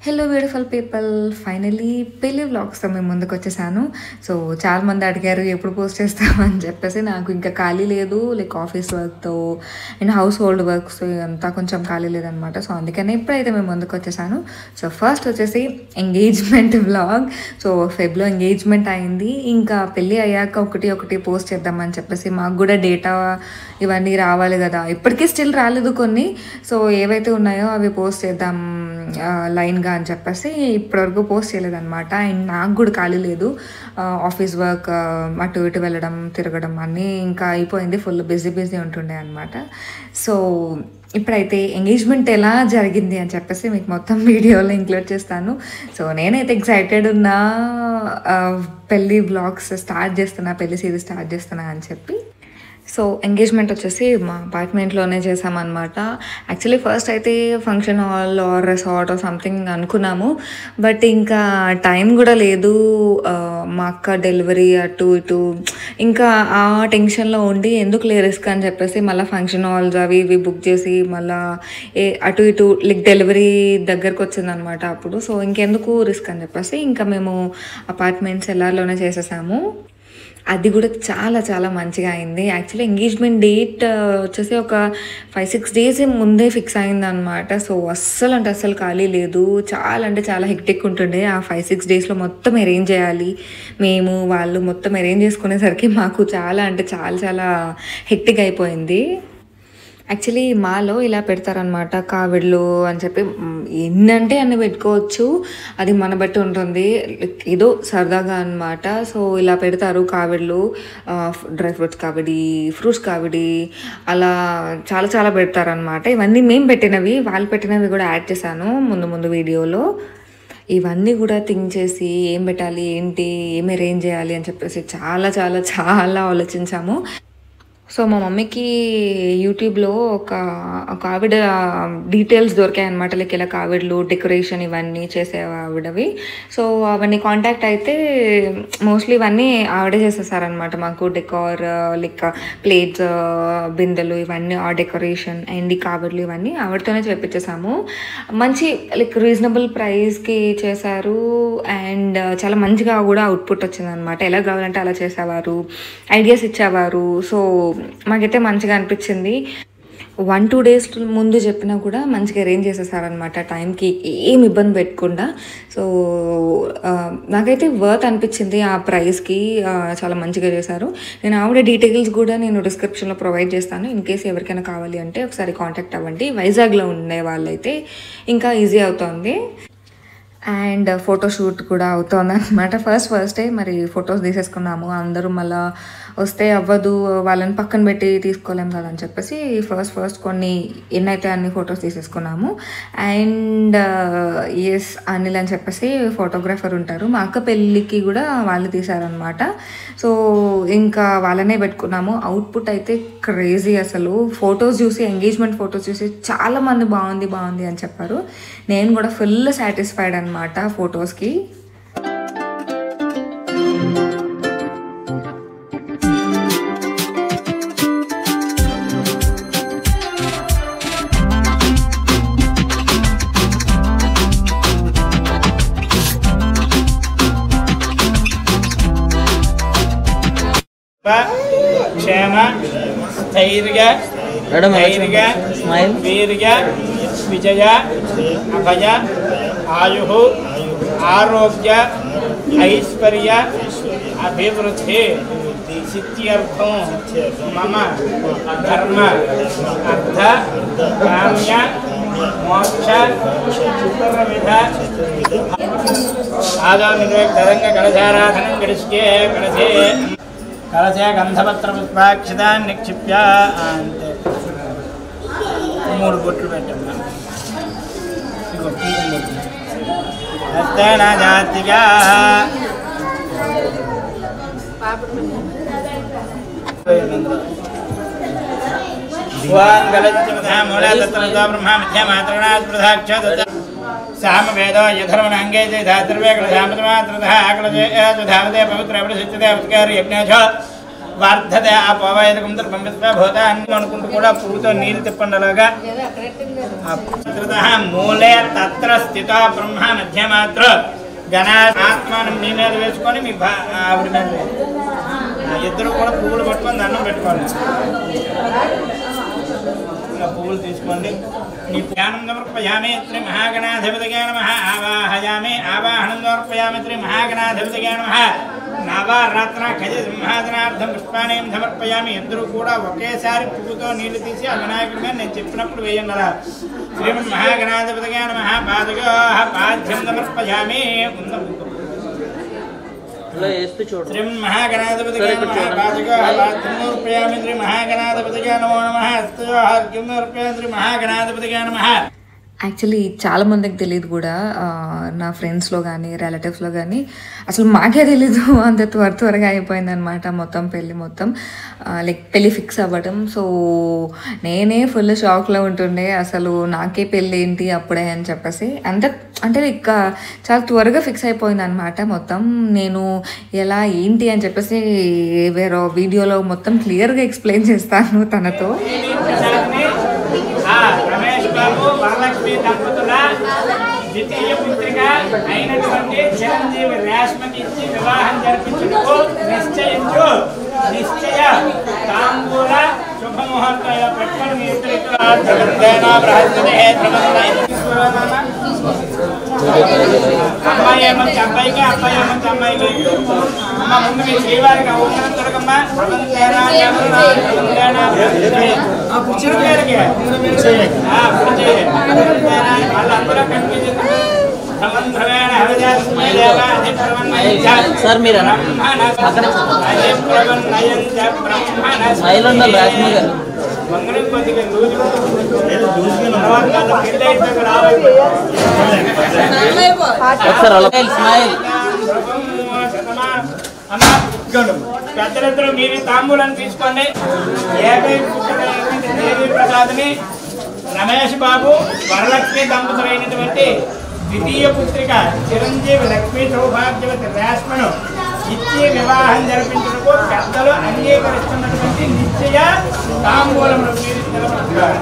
Hello beautiful people, finally పెళ్లి వ్లాగ్స్తో మేము ముందుకు వచ్చేసాను. సో చాలామంది అడిగారు ఎప్పుడు పోస్ట్ చేస్తామని చెప్పేసి. నాకు ఇంకా ఖాళీ లేదు, లైక్ ఆఫీస్ వర్క్తో అండ్ హౌస్ హోల్డ్ వర్క్స్ అంతా కొంచెం ఖాళీ లేదనమాట. సో అందుకనే ఇప్పుడైతే మేము ముందుకు వచ్చేసాను. సో ఫస్ట్ వచ్చేసి ఎంగేజ్మెంట్ వ్లాగ్. సో ఫెబ్లో ఎంగేజ్మెంట్ అయింది, ఇంకా పెళ్ళి అయ్యాక ఒకటి పోస్ట్ చేద్దామని చెప్పేసి. మాకు కూడా డేటా ఇవన్నీ రావాలి కదా, ఇప్పటికీ స్టిల్ రాలేదు కొన్ని. సో ఏవైతే ఉన్నాయో అవి పోస్ట్ చేద్దాం లైన్గా అని చెప్పేసి ఇప్పటివరకు పోస్ట్ చేయలేదన్నమాట. అండ్ నాకు కూడా ఖాళీ లేదు, ఆఫీస్ వర్క్ అటు ఇటు వెళ్ళడం తిరగడం అన్నీ ఇంకా అయిపోయింది, ఫుల్ బిజీ ఉంటుండే అనమాట. సో ఇప్పుడైతే ఎంగేజ్మెంట్ ఎలా జరిగింది అని చెప్పేసి మీకు మొత్తం వీడియోలో ఇంక్లూడ్ చేస్తాను. సో నేనైతే ఎక్సైటెడ్ ఉన్నా, పెళ్ళి వ్లాగ్స్ స్టార్ట్ చేస్తున్నా, పెళ్లి సిరీస్ స్టార్ట్ చేస్తున్నా అని చెప్పి. సో ఎంగేజ్మెంట్ వచ్చేసి మా అపార్ట్మెంట్లోనే చేసామన్నమాట. యాక్చువల్లీ ఫస్ట్ అయితే function hall or resort or something అనుకున్నాము, బట్ ఇంకా టైం కూడా లేదు. మా అక్క డెలివరీ అటు ఇటు ఇంకా ఆ టెన్షన్లో ఉండి ఎందుకు రిస్క్ అని చెప్పేసి మళ్ళీ ఫంక్షన్ హాల్స్ అవి ఇవి బుక్ చేసి మళ్ళీ అటు ఇటు లైక్ డెలివరీ దగ్గరకు వచ్చిందనమాట అప్పుడు. సో ఇంకెందుకు రిస్క్ అని చెప్పేసి ఇంకా మేము అపార్ట్మెంట్స్ ఎల్ఆర్లోనే చేసేసాము. అది కూడా చాలా మంచిగా అయింది. యాక్చువల్లీ ఎంగేజ్మెంట్ డేట్ వచ్చేసి ఒక 5-6 డేస్ ముందే ఫిక్స్ అయిందనమాట. సో అస్సలు ఖాళీ లేదు, చాలా హెక్టిక్ ఉంటుండే. ఆ 5-6 డేస్లో మొత్తం అరేంజ్ చేయాలి, మేము వాళ్ళు మొత్తం అరేంజ్ చేసుకునేసరికి మాకు చాలా హెక్టిక్ అయిపోయింది. యాక్చువల్లీ మాలో ఇలా పెడతారనమాట, కావిడ్లు అని చెప్పి. ఎన్నంటే అన్ని పెట్టుకోవచ్చు, అది మన బట్టి ఉంటుంది, ఏదో సరదాగా అనమాట. సో ఇలా పెడతారు కావిడ్లు, డ్రై ఫ్రూట్స్ కావిడి, ఫ్రూట్స్ కావిడి, అలా చాలా పెడతారనమాట. ఇవన్నీ మేము పెట్టినవి, వాళ్ళు పెట్టినవి కూడా యాడ్ చేశాను ముందు వీడియోలో. ఇవన్నీ కూడా థింక్ చేసి ఏం పెట్టాలి ఏంటి ఏం అరేంజ్ చేయాలి అని చెప్పేసి చాలా ఆలోచించాము. సో మా మమ్మీకి యూట్యూబ్లో ఒక ఆవిడ డీటెయిల్స్ దొరికాయి అనమాట, లైక్ ఇలా కావిడ్లు డెకరేషన్ ఇవన్నీ చేసే ఆవిడవి. సో అవన్నీ కాంటాక్ట్ అయితే మోస్ట్లీ ఇవన్నీ ఆవిడే చేసేసారనమాట మాకు. డెకార్ లైక్ ప్లేట్స్, బిందెలు ఇవన్నీ ఆ డెకరేషన్ అండ్ ఈ కావిడ్లు ఇవన్నీ ఆవిడతోనే చేపించేసాము. మంచి లైక్ రీజనబుల్ ప్రైస్కి చేశారు అండ్ చాలా మంచిగా కూడా అవుట్పుట్ వచ్చిందనమాట. ఎలా కావాలంటే అలా చేసేవారు, ఐడియాస్ ఇచ్చేవారు. సో మాకైతే మంచిగా అనిపించింది. 1-2 డేస్ ముందు చెప్పినా కూడా మంచిగా అరేంజ్ చేసేసారనమాట, టైంకి ఏం ఇబ్బంది పెట్టకుండా. సో నాకైతే వర్త్ అనిపించింది ఆ ప్రైస్కి, చాలా మంచిగా చేశారు. నేను ఆవిడ డీటెయిల్స్ కూడా నేను డిస్క్రిప్షన్లో ప్రొవైడ్ చేస్తాను, ఇన్ కేసు ఎవరికైనా కావాలి అంటే ఒకసారి కాంటాక్ట్ అవ్వండి. వైజాగ్లో ఉండే వాళ్ళైతే ఇంకా ఈజీ అవుతుంది. అండ్ ఫోటోషూట్ కూడా అవుతుంది అనమాట. ఫస్ట్ మరి ఫొటోస్ తీసేసుకున్నాము. అందరూ మళ్ళీ వస్తే అవ్వదు, వాళ్ళని పక్కన పెట్టి తీసుకోలేము కదా అని చెప్పేసి ఫస్ట్ కొన్ని ఎన్నైతే అన్ని ఫొటోస్ తీసేసుకున్నాము. అండ్ ఎస్ అనిల్ అని చెప్పేసి ఫోటోగ్రాఫర్ ఉంటారు, మా అక్క పెళ్ళికి కూడా వాళ్ళు తీశారనమాట. సో ఇంకా వాళ్ళనే పెట్టుకున్నాము. అవుట్పుట్ అయితే క్రేజీ అసలు. ఫొటోస్ చూసి, ఎంగేజ్మెంట్ ఫొటోస్ చూసి చాలామంది బాగుంది అని చెప్పారు. నేను కూడా ఫుల్ సాటిస్ఫైడ్ అనమాట ఫొటోస్కి. క్షేమ స్థైర్య వీర్య విజయ అభయ ఆయు ఆరోగ్య ఐశ్వర్య అభివృద్ధి సిద్ధ్యర్థం మమ ధర్మ అర్థ కామ్య మోక్ష చతుర్విధ ఆదానిర్వేక్తరంగ కలశారాధనం గడిష్టే కలశే గంధపత్ర పుష్పాక్షితాన్ని నిక్షిప్య అంటే 3 బొట్లు పెట్టమ్మా. హస్తేన జాతిగా బ్రహ్మ మధ్య మాత్రనాథ సామవేదో యధర్మనాంగే ధాతృవే కళామతమాత్రధావతే పవిత్ర ప్రసిద్ధతే ఉపకార యజ్ఞ వర్ధతే ఆపవైదకం తర్పంపిస్వ భూతాన్ని అనుకుంటూ కూడా పువ్వుతో నీళ్ళు తిప్పండి అలాగా. మూలే తత్ర స్థిత బ్రహ్మ మధ్యమాత్ర గణ ఆత్మానం మీ మీద వేసుకొని మీ ఆవిడ మీద ఇద్దరు కూడా పువ్వులు పట్టుకొని దండం పెట్టుకోండి. పువ్వులు తీసుకోండి. మీ ధ్యానం సమర్పయామి శ్రీ మహాగణాధిపతిగా నమః. ఆవాహయామి ఆవాహనం సమర్పయామి శ్రీ మహాగణాధిపతిగా నమః. నవరత్న ఖజ సింహాసనార్థం పుష్పానేం సమర్పయామి. ఇద్దరు కూడా ఒకేసారి పువ్వుతో నీళ్లు తీసి ఆ వినాయకుడి మీద నేను చెప్పినప్పుడు వేయండి అలా. శ్రీమన్ మహాగణాధిపతిగా నమః. పాదయో పాద్యం సమర్పయామి. శ్రీమన్ మహాగణాధిపతిగా నమః. పాదయో పాద్యం సమర్పయామి శ్రీ మహాగణాధిపతిగా నమో నమః. హస్తయో ఆర్ఘ్యం సమర్పయామి శ్రీ మహాగణాధిపతిగా నమః. యాక్చువల్లీ చాలా మందికి తెలియదు కూడా, నా ఫ్రెండ్స్లో కానీ రిలేటివ్స్లో కానీ అసలు మాకే తెలీదు. అంత త్వరగా అయిపోయిందనమాట మొత్తం పెళ్ళి మొత్తం. లైక్ పెళ్ళి ఫిక్స్ అవ్వడం. సో నేనే ఫుల్ షాక్లో ఉంటుండే, అసలు నాకే పెళ్ళి ఏంటి అప్పుడే అని చెప్పేసి. అంటే ఇక చాలా త్వరగా ఫిక్స్ అయిపోయింది అనమాట మొత్తం. నేను ఎలా ఏంటి అని చెప్పేసి వేరే వీడియోలో మొత్తం క్లియర్గా ఎక్స్ప్లెయిన్ చేస్తాను తనతో. రమేష్ బాబు వరలక్ష్మి దంపతుల ద్వితీయ పుత్రిక అయినటువంటి చిరంజీవి రేష్మకి ఇచ్చి వివాహం జరిపించుటకు నిశ్చయ తాంబూల శుభముహూర్తం పెట్టుకొని మీ అమ్మాయి ఏమంచి అబ్బాయికి, అబ్బాయి ఏమంచి అమ్మాయికి. అమ్మ ముందు మీ శ్రీవారికి అవసరం దొరకమ్మా. వాళ్ళందరూ కనిపించింది. సార్ మీరు పెద్దలిద్దరూ మీవి తాంబూలను తీసుకోండి. దేవి ప్రసాద్ని రమేష్ బాబు వరలక్ష్మి దంపతులైనటువంటి ద్వితీయ పుత్రిక చిరంజీవి లక్ష్మీ సౌభాగ్యవతి రేష్మను ఇచ్చి వివాహం జరిపించడానికి పెద్దలు అంగీకరిస్తున్నటువంటి నిశ్చయ తాంబూలములు మీరు నిలబడుతున్నారు.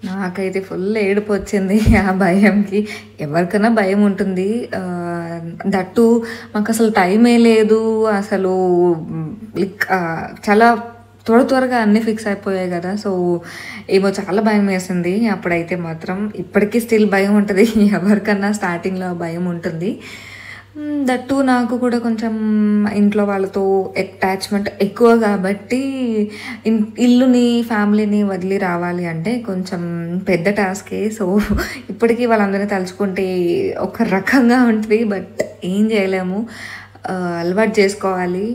నాకైతే ఫుల్ ఏడుపు వచ్చింది ఆ భయంకి. ఎవరికైనా భయం ఉంటుంది. దట్టు మాకు అసలు టైమే లేదు. అసలు చాలా త్వరగా అన్నీ ఫిక్స్ అయిపోయాయి కదా. సో ఏమో చాలా భయం వేసింది అప్పుడైతే మాత్రం. ఇప్పటికీ స్టిల్ భయం ఉంటుంది. ఎవరికన్నా స్టార్టింగ్లో భయం ఉంటుంది. దట్టు నాకు కూడా కొంచెం ఇంట్లో వాళ్ళతో అటాచ్మెంట్ ఎక్కువ కాబట్టి ఇల్లుని ఫ్యామిలీని వదిలి రావాలి అంటే కొంచెం పెద్ద టాస్కే. సో ఇప్పటికీ వాళ్ళందరినీ తలుచుకుంటే ఒక రకంగా ఉంటుంది. బట్ ఏం చేయలేము, అలవాటు చేసుకోవాలి.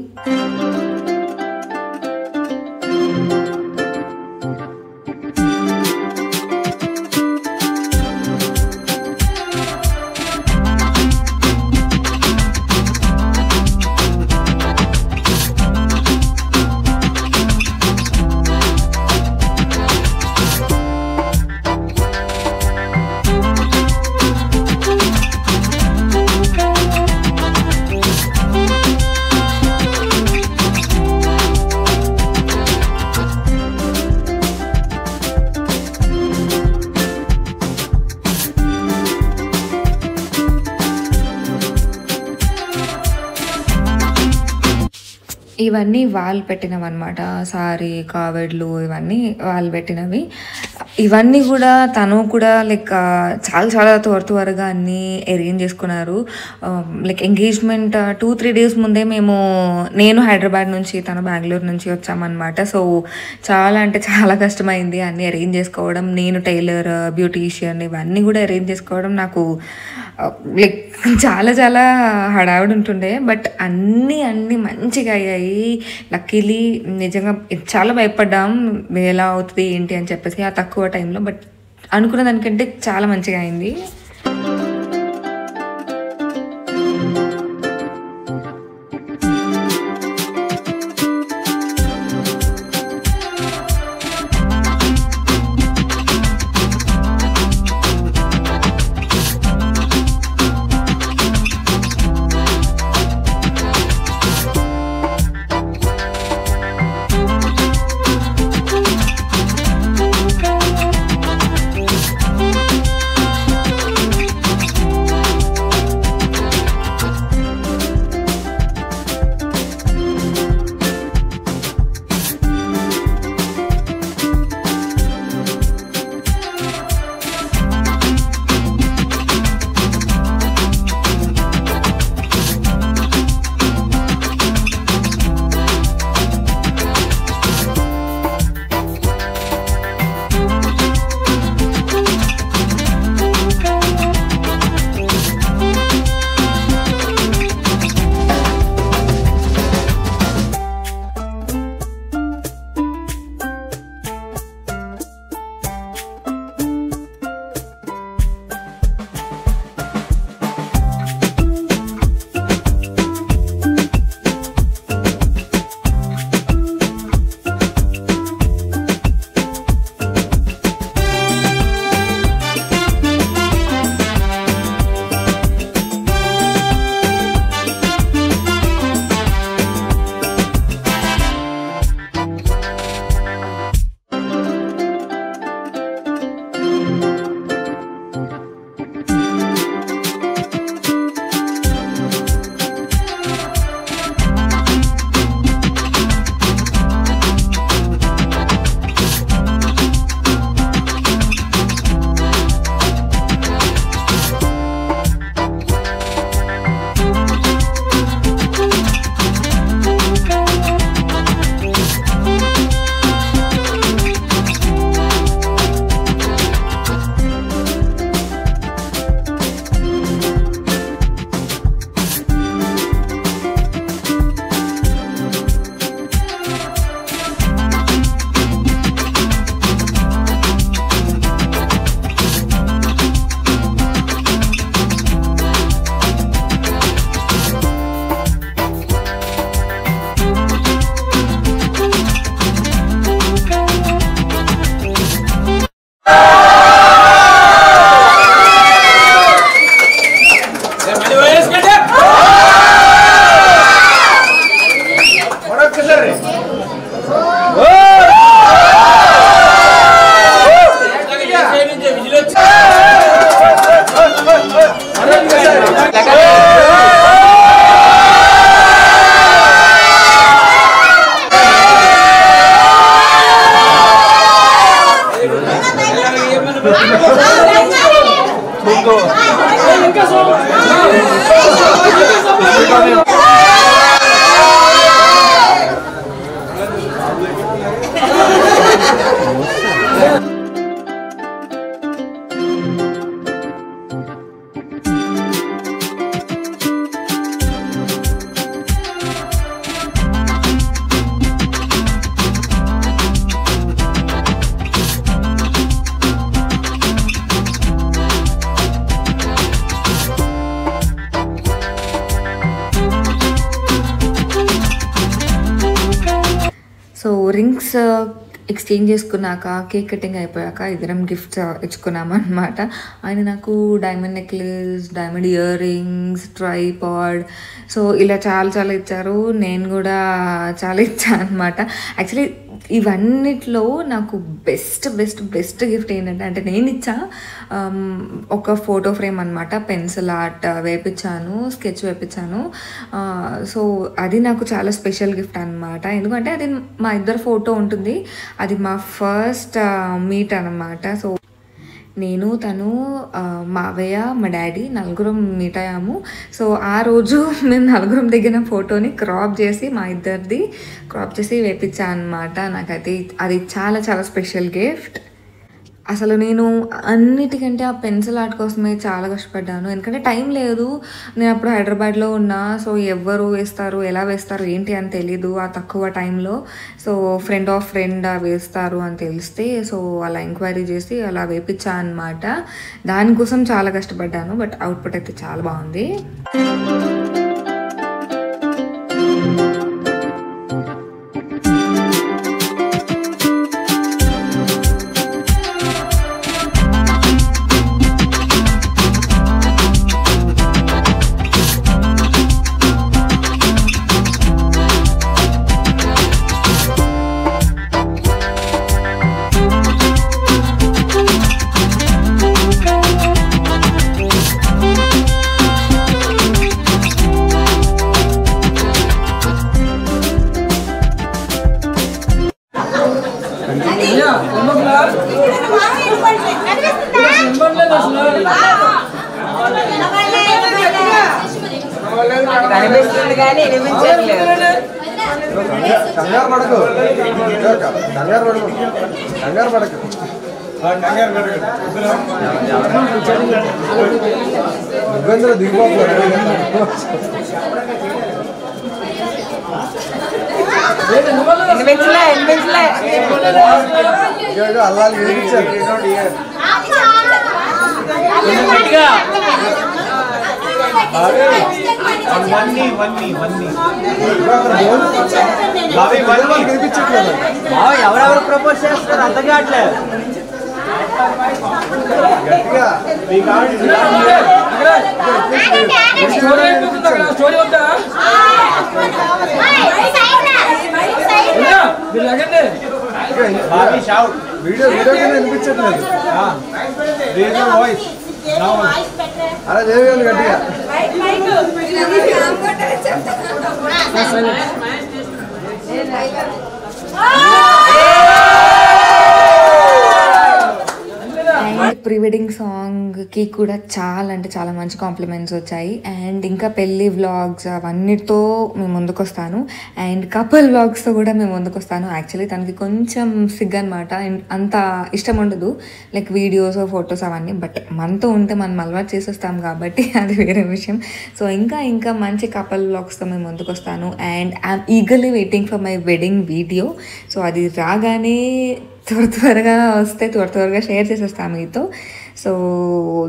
ఇవన్నీ వాళ్ళు పెట్టినవి అనమాట. సారీ కావెడ్లు ఇవన్నీ వాళ్ళు పెట్టినవి. ఇవన్నీ కూడా తను కూడా లైక్ చాలా త్వరగా అన్నీ అరేంజ్ చేసుకున్నారు. లైక్ ఎంగేజ్మెంట్ 2-3 days ముందే నేను హైదరాబాద్ నుంచి తను బెంగళూరు నుంచి వచ్చామన్నమాట. సో చాలా కష్టమైంది అన్నీ అరేంజ్ చేసుకోవడం. నేను టైలర్, బ్యూటీషియన్ ఇవన్నీ కూడా అరేంజ్ చేసుకోవడం నాకు లైక్ చాలా హడావిడి ఉంటుండే. బట్ అన్నీ మంచిగా అయ్యాయి. లక్కీలీ నిజంగా చాలా భయపడ్డాం ఎలా అవుతుంది ఏంటి అని చెప్పేసి ఆ తక్కువ టైంలో. బట్ అనుకున్న దానికంటే చాలా మంచిగా అయింది. సో రింగ్స్ ఎక్స్చేంజ్ చేసుకున్నాక కేక్ కటింగ్ అయిపోయాక ఇద్దరం గిఫ్ట్స్ ఇచ్చుకున్నాము అనమాట. ఆయన నాకు diamond necklace, diamond ear rings, tripod, so ఇలా చాలా చాలా ఇచ్చారు. నేను కూడా చాలా ఇచ్చాను అనమాట. యాక్చువల్లీ ఇవన్నిట్లో నాకు బెస్ట్ గిఫ్ట్ ఏంటంటే, అంటే నేను ఇచ్చా ఒక ఫోటో ఫ్రేమ్ అనమాట. పెన్సిల్ ఆర్ట్ వేయించాను, స్కెచ్ వేయించాను. సో అది నాకు చాలా స్పెషల్ గిఫ్ట్ అనమాట. ఎందుకంటే అది మా ఇద్దరు ఫోటో ఉంటుంది. అది మా ఫస్ట్ మీట్ అనమాట. సో నేను, తను, మావయ్య, మా డాడీ నలుగురం మీట్ అయ్యాము. సో ఆ రోజు మేము నలుగురం దిగిన ఫోటోని క్రాప్ చేసి మా ఇద్దరిది క్రాప్ చేసి వేపించాను అనమాట. నాకైతే అది చాలా చాలా స్పెషల్ గిఫ్ట్. అసలు నేను అన్నిటికంటే ఆ పెన్సిల్ ఆర్ట్ కోసమే చాలా కష్టపడ్డాను. ఎందుకంటే టైం లేదు. నేను అప్పుడు హైదరాబాద్లో ఉన్నా. సో ఎవరు వేస్తారు, ఎలా వేస్తారు ఏంటి అని తెలీదు ఆ తక్కువ టైంలో. సో ఫ్రెండ్ ఆఫ్ ఫ్రెండ్ వేస్తారు అని తెలిస్తే సో అలా ఎంక్వైరీ చేసి అలా వేపించా అనమాట. దానికోసం చాలా కష్టపడ్డాను. బట్ అవుట్పుట్ అయితే చాలా బాగుంది. కనిపిస్తుంది కానీ వినిపించట్లేదు. కంగారు పడకు, కంగారు పడకు, కంగారు పడకు. నువ్వేంద్ర దిగిపోతున్నారు. అల్లాలి వేయించారు. ఎవరెవరు ప్రపోజ్ చేస్తారు అర్థం కావట్లేదు. వీడియో వినిపించట్లేదు. అలా చేయగలను గట్టిగా. అండ్ ప్రీ వెడ్డింగ్ సాంగ్కి కూడా చాలా అంటే చాలా మంచి కాంప్లిమెంట్స్ వచ్చాయి. అండ్ ఇంకా పెళ్ళి వ్లాగ్స్ అవన్నిటితో మేము ముందుకు వస్తాను. అండ్ కపుల్ వ్లాగ్స్తో కూడా మేము ముందుకు వస్తాను. యాక్చువల్లీ తనకి కొంచెం సిగ్గు అనమాట. అంత ఇష్టం ఉండదు లైక్ వీడియోస్ ఫొటోస్ అవన్నీ. బట్ మనతో ఉంటే మనం అలవాటు చేసేస్తాం కాబట్టి అది వేరే విషయం. సో ఇంకా మంచి కపుల్ వ్లాగ్స్తో మేము ముందుకు వస్తాను. And I'm eagerly waiting for my wedding video. So అది రాగానే త్వరగా వస్తే త్వరగా షేర్ చేసేస్తాను మీతో. So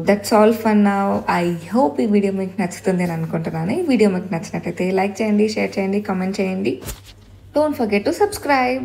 that's all for now. I hope ఈ వీడియో మీకు నచ్చుతుంది అని అనుకుంటున్నాను. ఈ వీడియో మీకు నచ్చినట్లయితే లైక్ చేయండి, షేర్ చేయండి, కామెంట్ చేయండి. Don't forget to subscribe.